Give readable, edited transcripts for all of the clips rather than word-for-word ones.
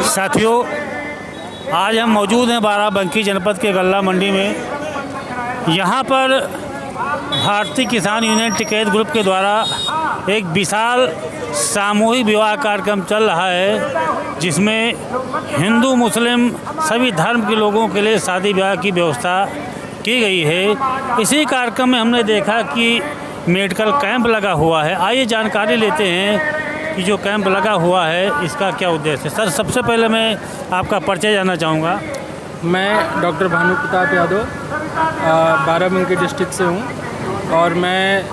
साथियों, आज हम मौजूद हैं बाराबंकी जनपद के गल्ला मंडी में। यहाँ पर भारतीय किसान यूनियन टिकैत ग्रुप के द्वारा एक विशाल सामूहिक विवाह कार्यक्रम चल रहा है, जिसमें हिंदू मुस्लिम सभी धर्म के लोगों के लिए शादी ब्याह की व्यवस्था की गई है। इसी कार्यक्रम में हमने देखा कि मेडिकल कैंप लगा हुआ है। आइए जानकारी लेते हैं कि जो कैंप लगा हुआ है इसका क्या उद्देश्य है। सर, सबसे पहले मैं आपका परिचय जानना चाहूँगा। मैं डॉक्टर भानु प्रताप यादव बाराबंकी डिस्ट्रिक्ट से हूँ और मैं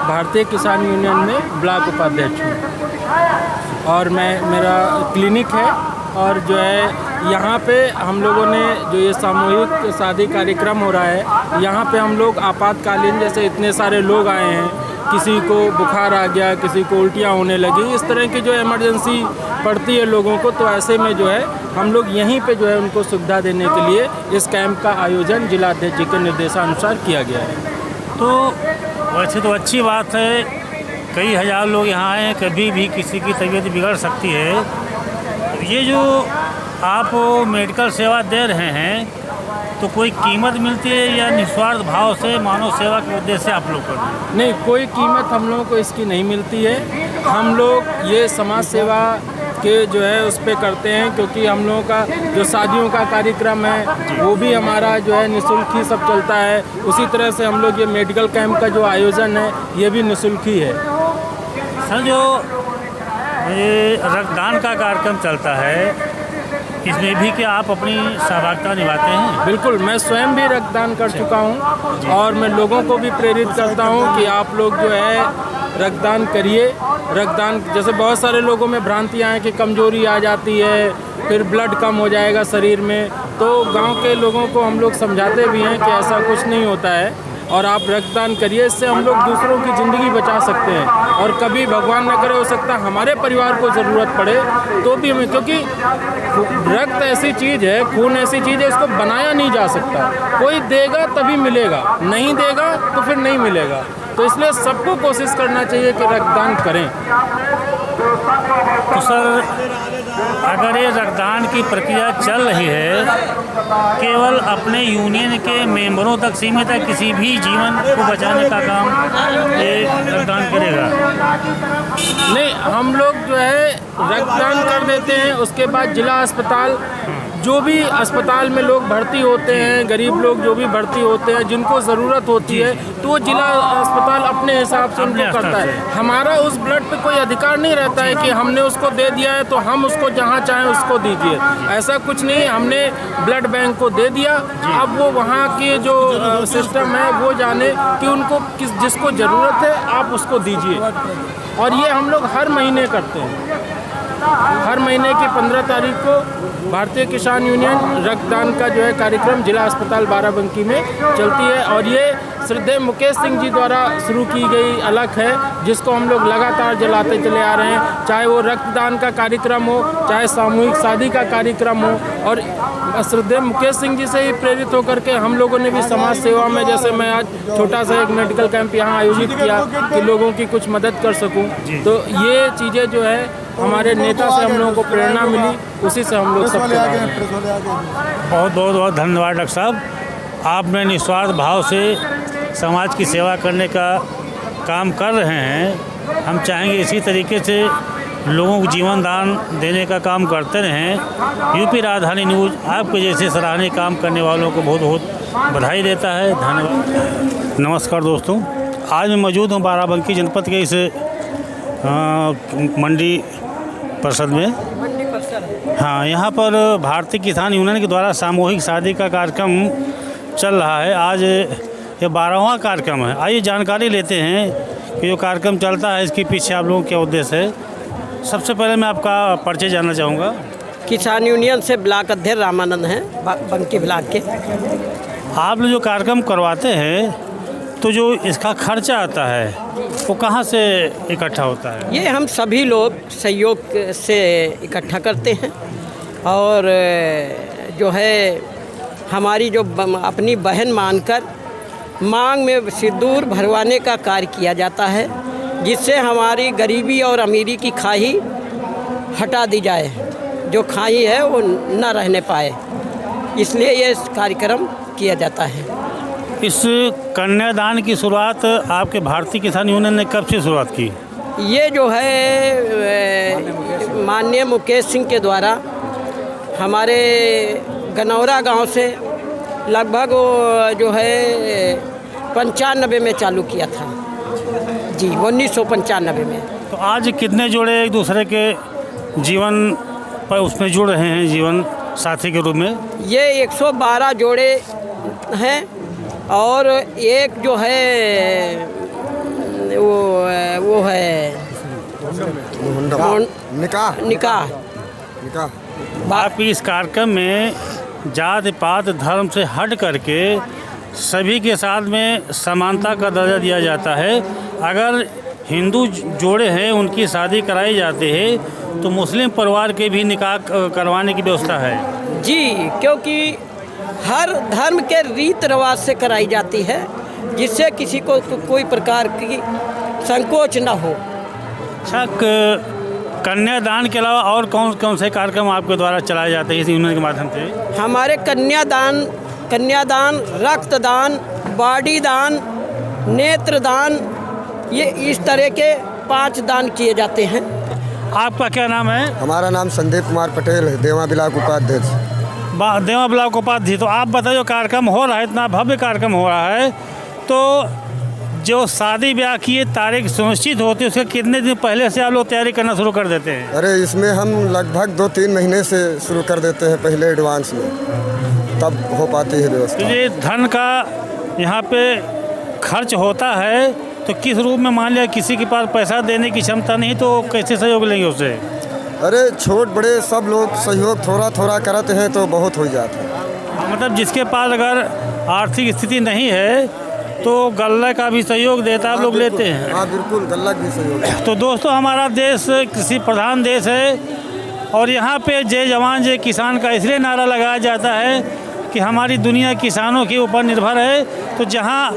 भारतीय किसान यूनियन में ब्लॉक उपाध्यक्ष हूँ और मेरा क्लिनिक है। और जो है यहाँ पे हम लोगों ने जो ये सामूहिक शादी कार्यक्रम हो रहा है, यहाँ पे हम लोग आपातकालीन, जैसे इतने सारे लोग आए हैं, किसी को बुखार आ गया, किसी को उल्टियाँ होने लगी, इस तरह की जो इमरजेंसी पड़ती है लोगों को, तो ऐसे में जो है हम लोग यहीं पे जो है उनको सुविधा देने के लिए इस कैंप का आयोजन जिलाध्यक्ष जी के निर्देशानुसार किया गया है। तो वैसे तो अच्छी बात है, कई हज़ार लोग यहाँ आए हैं, कभी भी किसी की तबीयत बिगड़ सकती है। ये जो आप मेडिकल सेवा दे रहे हैं, तो कोई कीमत मिलती है या निस्वार्थ भाव से मानव सेवा के उद्देश्य से आप लोग कर रहे हैं? नहीं, कोई कीमत हम लोगों को इसकी नहीं मिलती है। हम लोग ये समाज सेवा के जो है उस पर करते हैं, क्योंकि हम लोगों का जो शादियों का कार्यक्रम है वो भी हमारा जो है निःशुल्क ही सब चलता है। उसी तरह से हम लोग ये मेडिकल कैंप का जो आयोजन है ये भी निःशुल्क ही है। सर, जो ये रक्तदान का कार्यक्रम चलता है, इसमें भी क्या आप अपनी सहभागिता निभाते हैं? बिल्कुल, मैं स्वयं भी रक्तदान कर चुका हूं और मैं लोगों को भी प्रेरित करता हूं कि आप लोग जो है रक्तदान करिए। रक्तदान, जैसे बहुत सारे लोगों में भ्रांतियां हैं कि कमजोरी आ जाती है, फिर ब्लड कम हो जाएगा शरीर में, तो गांव के लोगों को हम लोग समझाते भी हैं कि ऐसा कुछ नहीं होता है और आप रक्तदान करिए। इससे हम लोग दूसरों की ज़िंदगी बचा सकते हैं और कभी भगवान न करे, हो सकता है हमारे परिवार को ज़रूरत पड़े तो भी हमें, क्योंकि रक्त ऐसी चीज़ है, खून ऐसी चीज़ है, इसको बनाया नहीं जा सकता। कोई देगा तभी मिलेगा, नहीं देगा तो फिर नहीं मिलेगा। तो इसलिए सबको कोशिश करना चाहिए कि रक्तदान करें। तो सर, अगर ये रक्तदान की प्रक्रिया चल रही है, केवल अपने यूनियन के मेंबरों तक सीमित है, किसी भी जीवन को बचाने का काम ये रक्तदान करेगा? नहीं, हम लोग जो है रक्तदान कर देते हैं, उसके बाद जिला अस्पताल, जो भी अस्पताल में लोग भर्ती होते हैं, गरीब लोग जो भी भर्ती होते हैं, जिनको ज़रूरत होती है, तो वो जिला अस्पताल अपने हिसाब से उनको करता है। हमारा उस ब्लड पे कोई अधिकार नहीं रहता है कि हमने उसको दे दिया है तो हम उसको जहाँ चाहें उसको दीजिए, ऐसा कुछ नहीं। हमने ब्लड बैंक को दे दिया, अब वो वहाँ के जो सिस्टम है वो जाने कि उनको जिसको ज़रूरत है आप उसको दीजिए। और ये हम लोग हर महीने करते हैं। हर महीने की 15 तारीख को भारतीय किसान यूनियन रक्तदान का जो है कार्यक्रम जिला अस्पताल बाराबंकी में चलती है और ये श्रद्धेय मुकेश सिंह जी द्वारा शुरू की गई अलख है, जिसको हम लोग लगातार जलाते चले आ रहे हैं। चाहे वो रक्तदान का कार्यक्रम हो, चाहे सामूहिक शादी का कार्यक्रम हो, और श्रद्धेय मुकेश सिंह जी से ही प्रेरित होकर के हम लोगों ने भी समाज सेवा में, जैसे मैं आज छोटा सा एक मेडिकल कैंप यहाँ आयोजित किया कि लोगों की कुछ मदद कर सकूँ। तो ये चीज़ें जो है हमारे नेता से हम लोगों को प्रेरणा मिली, उसी से हम लोग सब कर रहे हैं। बहुत बहुत बहुत धन्यवाद डॉक्टर साहब, आपने निस्वार्थ भाव से समाज की सेवा करने का काम कर रहे हैं। हम चाहेंगे इसी तरीके से लोगों को जीवन दान देने का काम करते रहें। यूपी राजधानी न्यूज़ आपके जैसे सराहनीय काम करने वालों को बहुत बहुत बधाई देता है। धन्यवाद। नमस्कार दोस्तों, आज मैं मौजूद हूँ बाराबंकी जनपद के इस मंडी परिषद में। हाँ, यहाँ पर भारतीय किसान यूनियन के द्वारा सामूहिक शादी का कार्यक्रम चल रहा है। आज ये 12वां कार्यक्रम है। आइए जानकारी लेते हैं कि जो कार्यक्रम चलता है इसके पीछे आप लोगों का क्या उद्देश्य है। सबसे पहले मैं आपका परिचय जानना चाहूँगा। किसान यूनियन से ब्लॉक अध्यक्ष रामानंद हैं, बंकी ब्लॉक के। आप लोग जो कार्यक्रम करवाते हैं, तो जो इसका खर्चा आता है वो कहाँ से इकट्ठा होता है? ये हम सभी लोग सहयोग से इकट्ठा करते हैं और जो है हमारी जो अपनी बहन मानकर मांग में सिंदूर भरवाने का कार्य किया जाता है, जिससे हमारी गरीबी और अमीरी की खाई हटा दी जाए। जो खाई है वो न रहने पाए, इसलिए ये कार्यक्रम किया जाता है। इस कन्यादान की शुरुआत आपके भारतीय किसान यूनियन ने कब से शुरुआत की? ये जो है माननीय मुकेश सिंह के द्वारा हमारे गनौरा गांव से लगभग जो है 95 में चालू किया था जी, 1995 में। तो आज कितने जोड़े एक दूसरे के जीवन पर उसमें जुड़ रहे हैं, जीवन साथी के रूप में? ये 112 जोड़े हैं और एक जो है वो है निकाह। आप इस कार्यक्रम में जात पात धर्म से हट करके सभी के साथ में समानता का दर्जा दिया जाता है। अगर हिंदू जोड़े हैं उनकी शादी कराई जाती है तो मुस्लिम परिवार के भी निकाह करवाने की व्यवस्था है जी, क्योंकि हर धर्म के रीत रिवाज से कराई जाती है जिससे किसी को कोई प्रकार की संकोच न हो। अच्छा, कन्यादान के अलावा और कौन कौन से कार्यक्रम आपके द्वारा चलाए जाते हैं इस यूनियन के माध्यम से? हमारे कन्यादान, रक्तदान, बॉडी दान, नेत्रदान, ये इस तरह के 5 दान किए जाते हैं। आपका क्या नाम है? हमारा नाम संदीप कुमार पटेल है, देवा ब्लॉक उपाध्यक्ष। देवा ब्लॉक उपाध्यक्ष। तो आप बताइए, कार्यक्रम हो रहा है, इतना भव्य कार्यक्रम हो रहा है, तो जो शादी ब्याह की ये तारीख सुनिश्चित होती है उसके कितने दिन पहले से आप लोग तैयारी करना शुरू कर देते हैं? अरे इसमें हम लगभग 2-3 महीने से शुरू कर देते हैं, पहले एडवांस में, तब हो पाती है व्यवस्था। तो ये धन का यहाँ पे खर्च होता है तो किस रूप में? मान लिया किसी के पास पैसा देने की क्षमता नहीं तो कैसे सहयोग लेंगे उससे? अरे छोट बड़े सब लोग सहयोग थोड़ा थोड़ा करते हैं तो बहुत हो जाता है। मतलब जिसके पास अगर आर्थिक स्थिति नहीं है तो गल्ला का भी सहयोग देता आप लोग लेते हैं? हाँ बिल्कुल, गल्ला भी सहयोग। तो दोस्तों, हमारा देश कृषि प्रधान देश है और यहाँ पे जय जवान जय किसान का इसलिए नारा लगाया जाता है कि हमारी दुनिया किसानों के ऊपर निर्भर है। तो जहाँ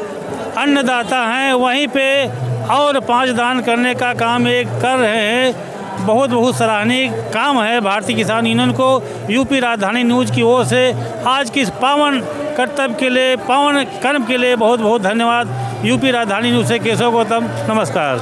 अन्नदाता हैं वहीं पे और 5 दान करने का काम एक कर रहे हैं। बहुत बहुत सराहनीय काम है भारतीय किसान यूनियन को। यूपी राजधानी न्यूज़ की ओर से आज की इस पावन कर्तव्य के लिए, पावन कर्म के लिए बहुत बहुत धन्यवाद। यूपी राजधानी न्यूज़ से केशव गौतम, नमस्कार।